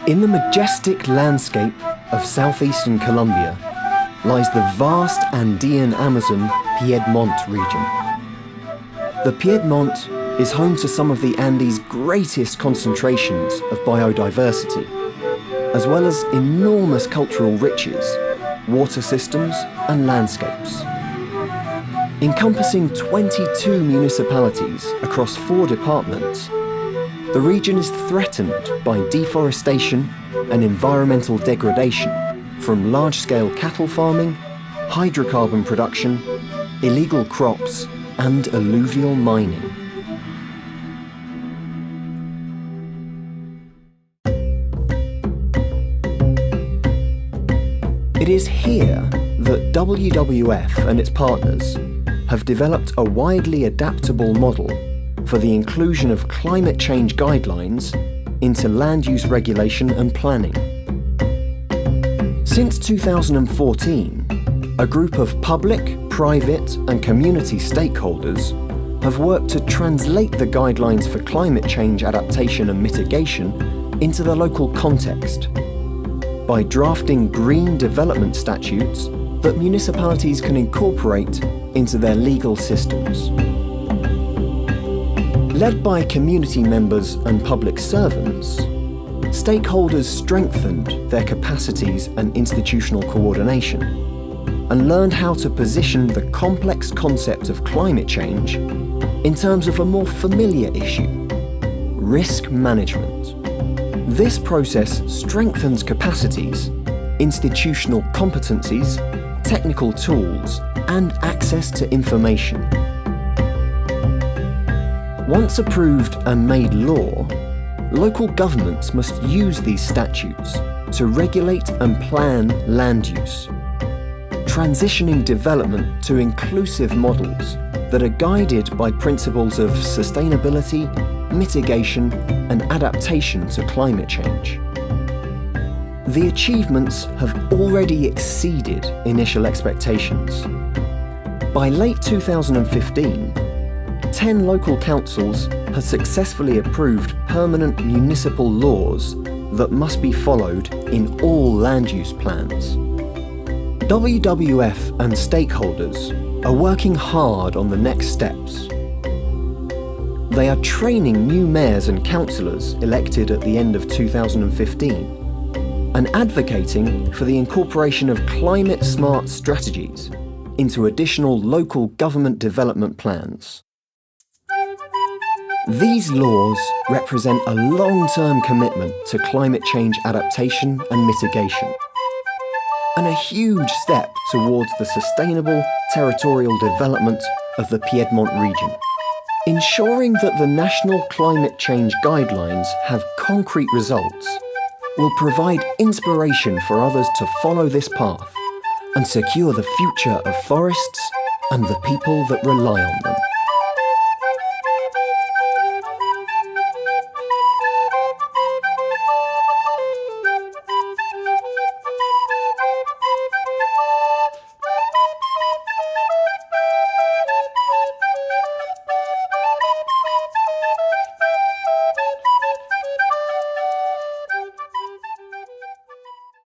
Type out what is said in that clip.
In the majestic landscape of southeastern Colombia lies the vast Andean Amazon Piedemonte region. The Piedmont is home to some of the Andes' greatest concentrations of biodiversity, as well as enormous cultural riches, water systems and landscapes. Encompassing 22 municipalities across 4 departments, the region is threatened by deforestation and environmental degradation from large-scale cattle farming, hydrocarbon production, illegal crops and alluvial mining. It is here that WWF and its partners have developed a widely adaptable model for the inclusion of climate change guidelines into land use regulation and planning. Since 2014, a group of public, private and community stakeholders have worked to translate the guidelines for climate change adaptation and mitigation into the local context by drafting green development statutes that municipalities can incorporate into their legal systems. Led by community members and public servants, stakeholders strengthened their capacities and institutional coordination and learned how to position the complex concept of climate change in terms of a more familiar issue: risk management. This process strengthens capacities, institutional competencies, technical tools, and access to information. Once approved and made law, local governments must use these statutes to regulate and plan land use, transitioning development to inclusive models that are guided by principles of sustainability, mitigation, and adaptation to climate change. The achievements have already exceeded initial expectations. By late 2015, 10 local councils had successfully approved permanent municipal laws that must be followed in all land use plans. WWF and stakeholders are working hard on the next steps. They are training new mayors and councillors elected at the end of 2015 and advocating for the incorporation of climate-smart strategies into additional local government development plans. These laws represent a long-term commitment to climate change adaptation and mitigation, and a huge step towards the sustainable territorial development of the Piedmont region. Ensuring that the national climate change guidelines have concrete results will provide inspiration for others to follow this path and secure the future of forests and the people that rely on them.